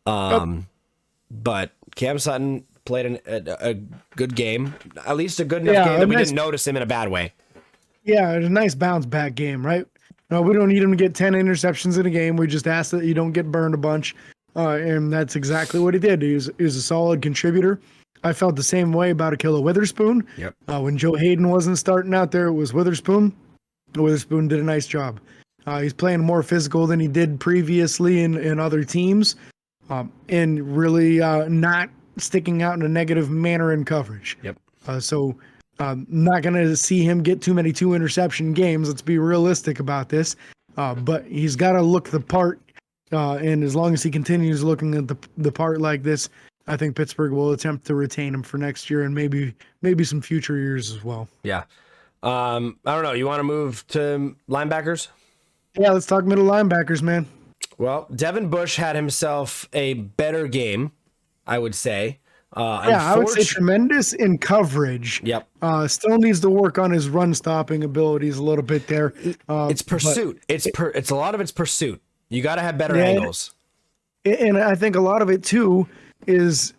But Cam Sutton played a good game, at least a good enough game that we didn't notice him in a bad way. Yeah, it's a nice bounce back game, right? No, we don't need him to get 10 interceptions in a game. We just ask that you don't get burned a bunch. And that's exactly what he did. He was a solid contributor. I felt the same way about Akilla Witherspoon. Yep. When Joe Hayden wasn't starting out there, it was Witherspoon. Witherspoon did a nice job. He's playing more physical than he did previously in other teams. And really not sticking out in a negative manner in coverage. Yep. Not going to see him get too many 2 interception games. Let's be realistic about this. But he's got to look the part. And as long as he continues looking at the part like this, I think Pittsburgh will attempt to retain him for next year and maybe some future years as well. Yeah. I don't know. You want to move to linebackers? Yeah, let's talk middle linebackers, man. Well, Devin Bush had himself a better game, I would say. I would say tremendous in coverage. Yep. Still needs to work on his run stopping abilities a little bit there. It's pursuit. It's a lot of it's pursuit. You got to have better angles. And I think a lot of it too is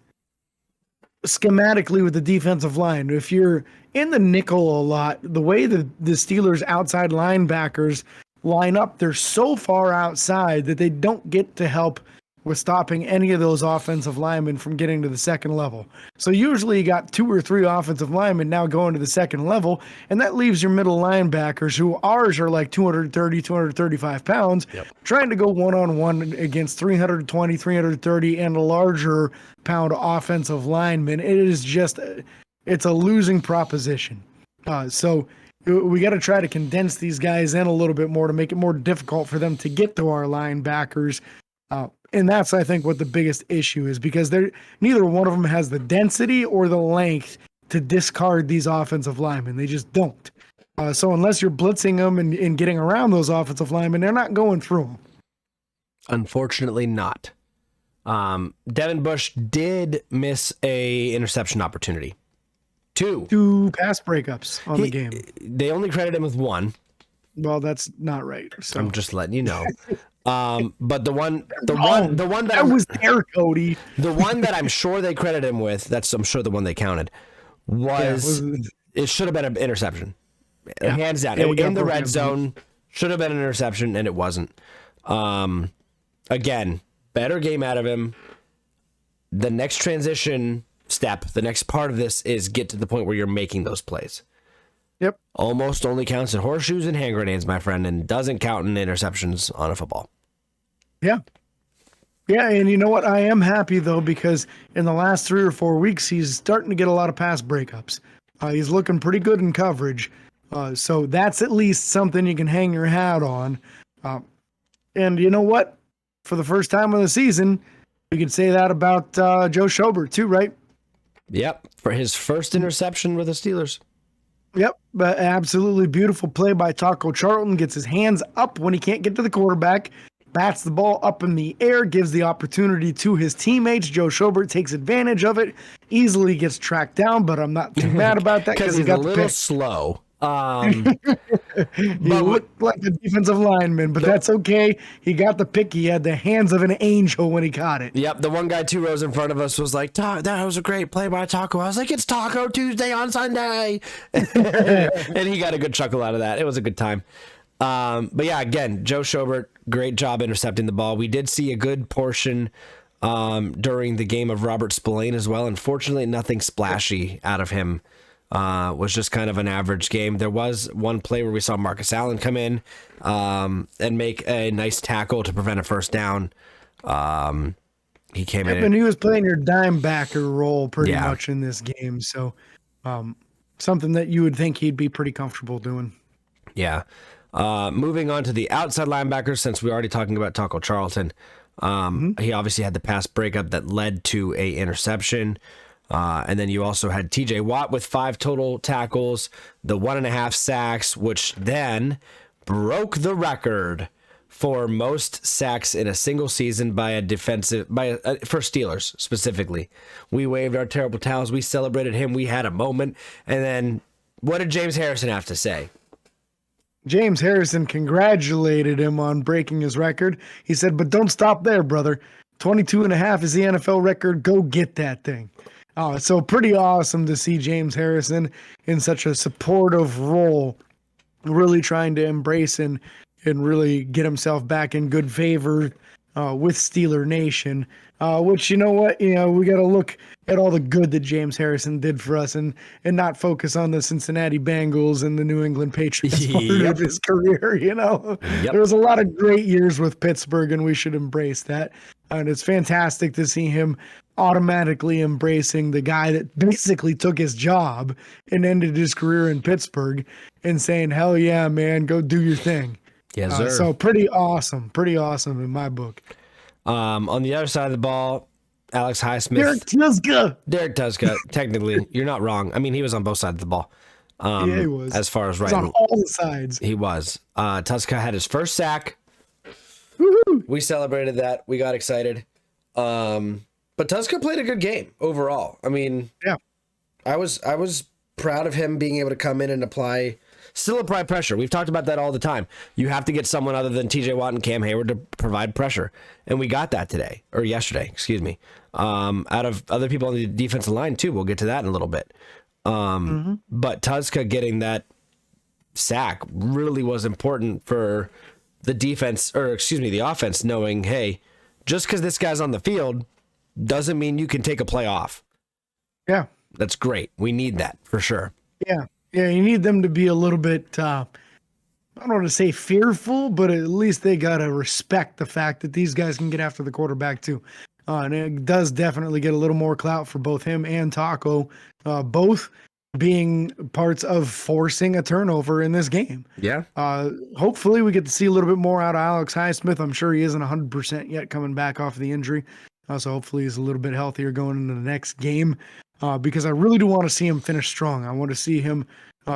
schematically with the defensive line. If you're in the nickel a lot, the way the Steelers outside linebackers line up, they're so far outside that they don't get to help with stopping any of those offensive linemen from getting to the second level. So usually you got 2 or 3 offensive linemen now going to the second level, and that leaves your middle linebackers, who ours are like 230, 235 pounds, trying to go one-on-one against 320, 330 and larger pound offensive linemen. It is just, it's a losing proposition. So we got to try to condense these guys in a little bit more to make it more difficult for them to get to our linebackers. And that's, I think, what the biggest issue is, because neither one of them has the density or the length to discard these offensive linemen. They just don't. So unless you're blitzing them and getting around those offensive linemen, they're not going through them. Unfortunately not. Devin Bush did miss a interception opportunity. 2 pass breakups on the game. They only credit him with 1. Well, that's not right. So I'm just letting you know. But the one that was there, Cody. The one that I'm sure they credit him with, I'm sure the one they counted, was it should have been an interception. Yeah. Hands down. In the red zone, should have been an interception, and it wasn't. Again, better game out of him. The next transition step, the next part of this is get to the point where you're making those plays. Yep. Almost only counts in horseshoes and hand grenades, my friend, and doesn't count in interceptions on a football. Yeah. Yeah, and you know what? I am happy, though, because in the last 3 or 4 weeks, he's starting to get a lot of pass breakups. He's looking pretty good in coverage. So that's at least something you can hang your hat on. And you know what? For the first time of the season, you could say that about Joe Schobert, too, right? Yep. For his first interception with the Steelers. Yep, but absolutely beautiful play by Taco Charlton. Gets his hands up when he can't get to the quarterback, bats the ball up in the air, gives the opportunity to his teammates. Joe Schobert takes advantage of it, easily gets tracked down, but I'm not too mad about that because he got a little slow. He looked like a defensive lineman, but that's okay. He got the pick. He had the hands of an angel when he caught it. Yep, the one guy 2 rows in front of us was like, that was a great play by Taco. I was like, it's Taco Tuesday on Sunday. And he got a good chuckle out of that. It was a good time. But yeah, again, Joe Schobert, great job intercepting the ball. We did see a good portion during the game of Robert Spillane as well. Unfortunately, nothing splashy out of him. Was just kind of an average game. There was one play where we saw Marcus Allen come in and make a nice tackle to prevent a first down. He came in. And he was playing your dime backer role pretty much in this game. So something that you would think he'd be pretty comfortable doing. Yeah. Moving on to the outside linebackers, since we're already talking about Taco Charlton. He obviously had the pass breakup that led to a interception. And then you also had TJ Watt with 5 total tackles, the 1.5 sacks, which then broke the record for most sacks in a single season by a defensive, for Steelers specifically. We waved our terrible towels. We celebrated him. We had a moment. And then what did James Harrison have to say? James Harrison congratulated him on breaking his record. He said, but don't stop there, brother. 22.5 is the NFL record. Go get that thing. So pretty awesome to see James Harrison in such a supportive role, really trying to embrace and really get himself back in good favor with Steeler Nation, which, you know what, we got to look at all the good that James Harrison did for us and not focus on the Cincinnati Bengals and the New England Patriots part of his career. There was a lot of great years with Pittsburgh, and we should embrace that. And it's fantastic to see him automatically embracing the guy that basically took his job and ended his career in Pittsburgh and saying, hell yeah, man, go do your thing. Yes, sir. So pretty awesome in my book. On the other side of the ball, Alex Highsmith. Derek Tuszka, technically, you're not wrong. I mean, he was on both sides of the ball. Yeah, he was. As far as right. On all the sides. He was. Tuszka had his first sack. Woo-hoo. We celebrated that. We got excited. But Tuszka played a good game overall. I mean, yeah, I was proud of him being able to come in and apply still apply pressure. We've talked about that all the time. You have to get someone other than TJ Watt and Cam Hayward to provide pressure. And we got that today, or yesterday, excuse me, out of other people on the defensive line too. We'll get to that in a little bit. But Tuzka getting that sack really was important for the defense, or excuse me, the offense, knowing, hey, just because this guy's on the field doesn't mean you can take a play off. Yeah. That's great. We need that for sure. Yeah. Yeah. You need them to be a little bit, I don't want to say fearful, but at least they got to respect the fact that these guys can get after the quarterback too. And it does definitely get a little more clout for both him and Taco, both being parts of forcing a turnover in this game. Yeah. Hopefully we get to see a little bit more out of Alex Highsmith. I'm sure he isn't 100% yet coming back off the injury. So hopefully he's a little bit healthier going into the next game, because I really do want to see him finish strong. I want to see him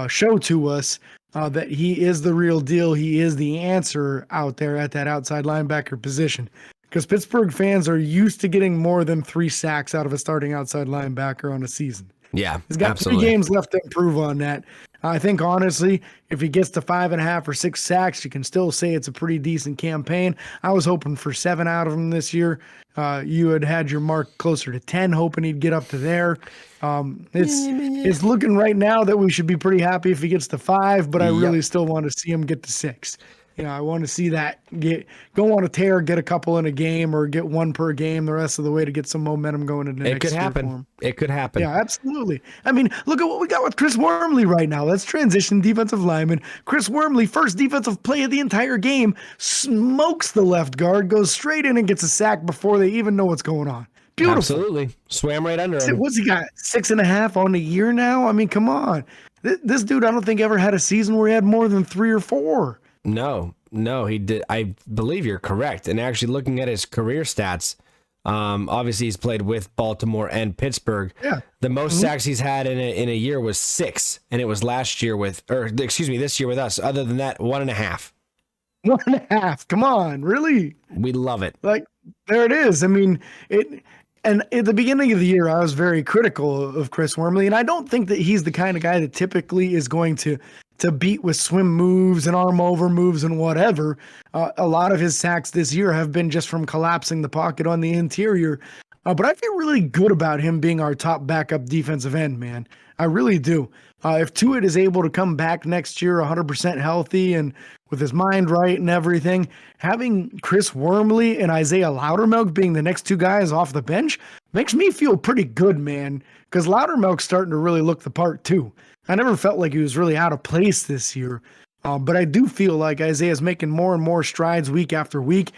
show to us that he is the real deal. He is the answer out there at that outside linebacker position, because Pittsburgh fans are used to getting more than 3 sacks out of a starting outside linebacker on a season. Yeah, he's got absolutely 3 games left to improve on that. I think, honestly, if he gets to 5.5 or 6 sacks, you can still say it's a pretty decent campaign. I was hoping for 7 out of him this year. You had your mark closer to 10, hoping he'd get up to there. It's looking right now that we should be pretty happy if he gets to 5, but I really still want to see him get to 6. I want to see that go on a tear, get a couple in a game, or get 1 per game the rest of the way to get some momentum going into next year. It could happen. Yeah, absolutely. I mean, look at what we got with Chris Wormley right now. Let's transition defensive lineman. Chris Wormley, first defensive play of the entire game, smokes the left guard, goes straight in and gets a sack before they even know what's going on. Beautiful. Absolutely. Swam right under him. What's he got? 6.5 on the year now? I mean, come on. This dude, I don't think ever had a season where he had more than 3 or 4. No, he did. I believe you're correct. And actually looking at his career stats, obviously he's played with Baltimore and Pittsburgh. Yeah. The most sacks he's had in a year was 6, and it was this year with us. Other than that, 1.5. 1.5. Come on, really? We love it. Like, there it is. I mean, and at the beginning of the year, I was very critical of Chris Wormley, and I don't think that he's the kind of guy that typically is going to beat with swim moves and arm over moves and whatever. A lot of his sacks this year have been just from collapsing the pocket on the interior. But I feel really good about him being our top backup defensive end, man. I really do. If Tuitt is able to come back next year 100% healthy and with his mind right and everything, having Chris Wormley and Isaiah Loudermilk being the next 2 guys off the bench makes me feel pretty good, man, because Loudermilk's starting to really look the part too. I never felt like he was really out of place this year, but I do feel like Isaiah's making more and more strides week after week,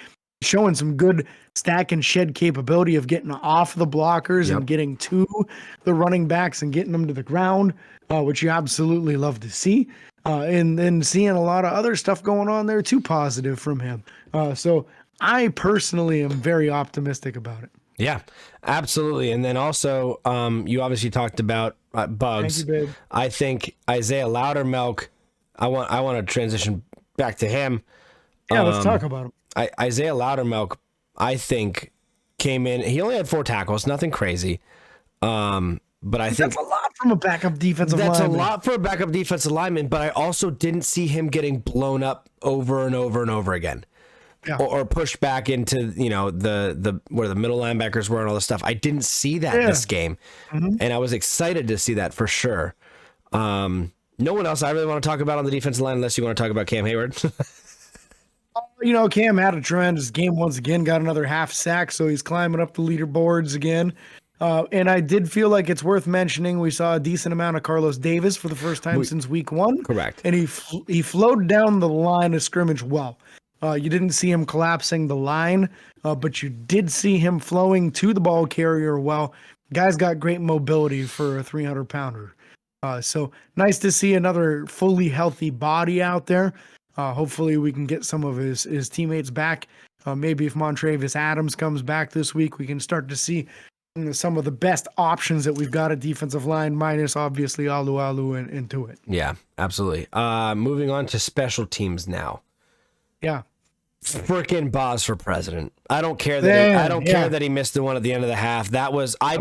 showing some good stack and shed capability of getting off the blockers and getting to the running backs and getting them to the ground, which you absolutely love to see. And then seeing a lot of other stuff going on there too, positive from him. So I personally am very optimistic about it. Yeah, absolutely. And then also, you obviously talked about Bugs. Thank you, babe. I think Isaiah Loudermilk, I want to transition back to him. Yeah, let's talk about him. Isaiah Loudermilk, I think, came in. He only had 4 tackles, nothing crazy. But I think that's a lot from a backup defensive lineman. That's a lot for a backup defensive lineman, but I also didn't see him getting blown up over and over and over again. Yeah. Or pushed back into, the where the middle linebackers were and all this stuff. I didn't see that this game. And I was excited to see that for sure. No one else I really want to talk about on the defensive line unless you want to talk about Cam Hayward. Cam had a tremendous game once again, got another half sack, so he's climbing up the leaderboards again. And I did feel like it's worth mentioning we saw a decent amount of Carlos Davis for the first time since week 1. Correct. And he flowed down the line of scrimmage well. You didn't see him collapsing the line, but you did see him flowing to the ball carrier well. Guy's got great mobility for a 300-pounder. So nice to see another fully healthy body out there. Hopefully we can get some of his teammates back. Maybe if Montravius Adams comes back this week, we can start to see some of the best options that we've got at defensive line, minus obviously Alu and Tuitt. Yeah, absolutely. Moving on to special teams now. Yeah. Freaking Boz for president. I don't care that care that he missed the one at the end of the half. That was I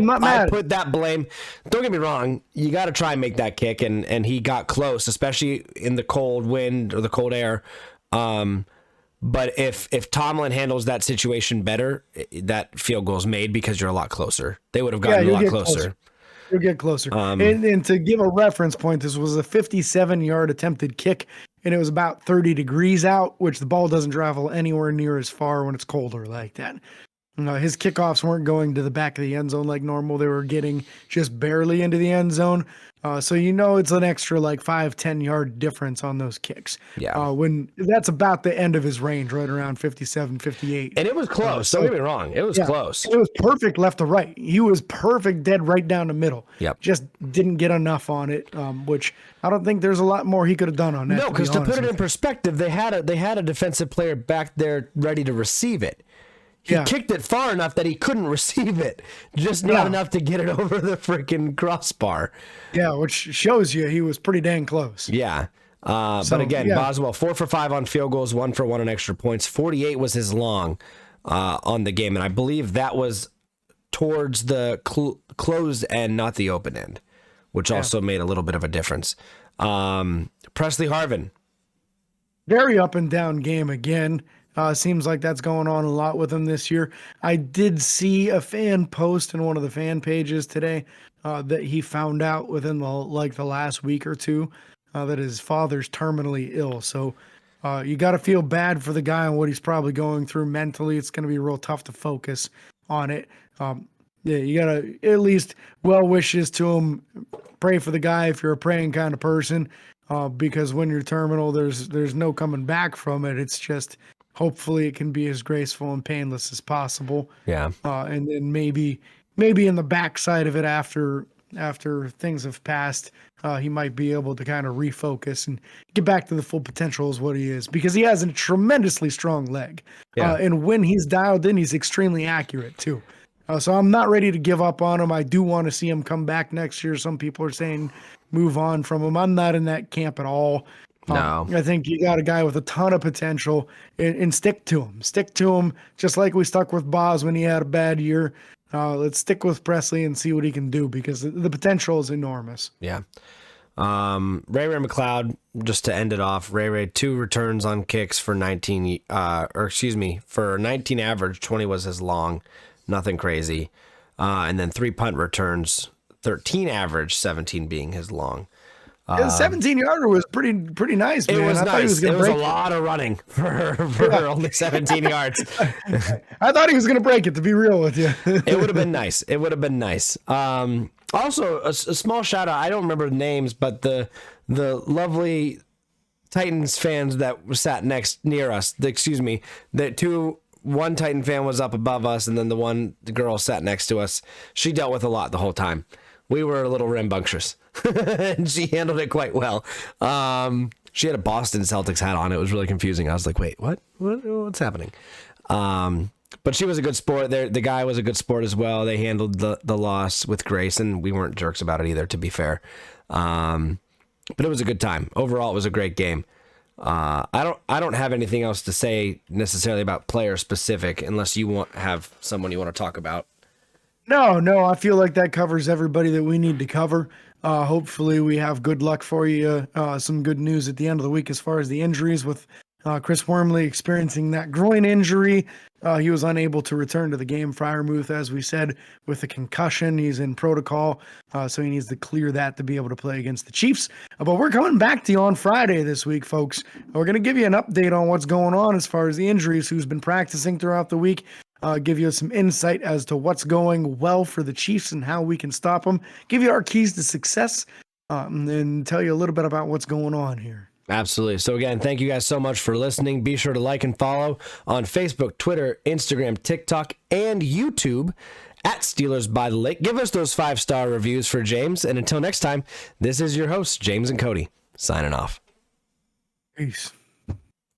put that blame. Don't get me wrong. You got to try and make that kick, and he got close, especially in the cold wind or the cold air. But if Tomlin handles that situation better, that field goal's made because you're a lot closer. They would have gotten a lot closer. You'll get closer. And to give a reference point, this was a 57-yard attempted kick, and it was about 30 degrees out, which the ball doesn't travel anywhere near as far when it's colder like that. His kickoffs weren't going to the back of the end zone like normal. They were getting just barely into the end zone. So it's an extra like 5-10 yard difference on those kicks. Yeah. When that's about the end of his range, right around 57, 58. And it was close. Don't get me wrong. It was close. It was perfect left to right. He was perfect dead right down the middle. Yep. Just didn't get enough on it, which I don't think there's a lot more he could have done on that. No, because to put it in perspective, they had a defensive player back there ready to receive it. He kicked it far enough that he couldn't receive it, just not enough to get it over the freaking crossbar. Yeah, which shows you he was pretty dang close. Yeah. But again, Boswell, 4 for 5 on field goals, 1 for 1 on extra points. 48 was his long on the game, and I believe that was towards the closed end, not the open end, which also made a little bit of a difference. Presley Harvin. Very up and down game again. Seems like that's going on a lot with him this year. I did see a fan post in one of the fan pages today that he found out within the last week or two that his father's terminally ill. So you got to feel bad for the guy and what he's probably going through mentally. It's going to be real tough to focus on it. You got to at least well wishes to him. Pray for the guy if you're a praying kind of person, because when you're terminal, there's no coming back from it. It's just hopefully it can be as graceful and painless as possible. Yeah. And then maybe in the backside of it after things have passed, he might be able to kind of refocus and get back to the full potential as what he is, because he has a tremendously strong leg. Yeah. And when he's dialed in, he's extremely accurate too. So I'm not ready to give up on him. I do want to see him come back next year. Some people are saying move on from him. I'm not in that camp at all. No. I think you got a guy with a ton of potential, and stick to him. Stick to him, just like we stuck with Boz when he had a bad year. Let's stick with Presley and see what he can do, because the potential is enormous. Yeah. Ray McLeod, just to end it off, Ray 2 returns on kicks for 19 for 19 average, 20 was his long, nothing crazy. And then 3 punt returns, 13 average, 17 being his long. The 17-yarder was pretty nice, man. It was nice. It was a lot of running for only 17 yards. I thought he was going to break it, to be real with you. It would have been nice. It would have been nice. Also, a small shout out. I don't remember the names, but the lovely Titans fans that sat near us. One Titan fan was up above us, and then the girl sat next to us. She dealt with a lot the whole time. We were a little rambunctious, and she handled it quite well. She had a Boston Celtics hat on. It was really confusing. I was like, wait, what's happening? But she was a good sport. The guy was a good sport as well. They handled the loss with grace, and we weren't jerks about it either, to be fair. But it was a good time. Overall, it was a great game. I don't have anything else to say necessarily about player specific, unless you have someone you want to talk about. No, I feel like that covers everybody that we need to cover. Hopefully we have good luck for you. Some good news at the end of the week as far as the injuries, with Chris Wormley experiencing that groin injury. He was unable to return to the game. Freiermuth, as we said, with a concussion. He's in protocol, so he needs to clear that to be able to play against the Chiefs. But we're coming back to you on Friday this week, folks. We're going to give you an update on what's going on as far as the injuries, who's been practicing throughout the week. Give you some insight as to what's going well for the Chiefs and how we can stop them. Give you our keys to success, and tell you a little bit about what's going on here. Absolutely. So again, thank you guys so much for listening. Be sure to like and follow on Facebook, Twitter, Instagram, TikTok, and YouTube at Steelers by the Lake. Give us those 5-star reviews for James. And until next time, this is your host, James and Cody, signing off. Peace.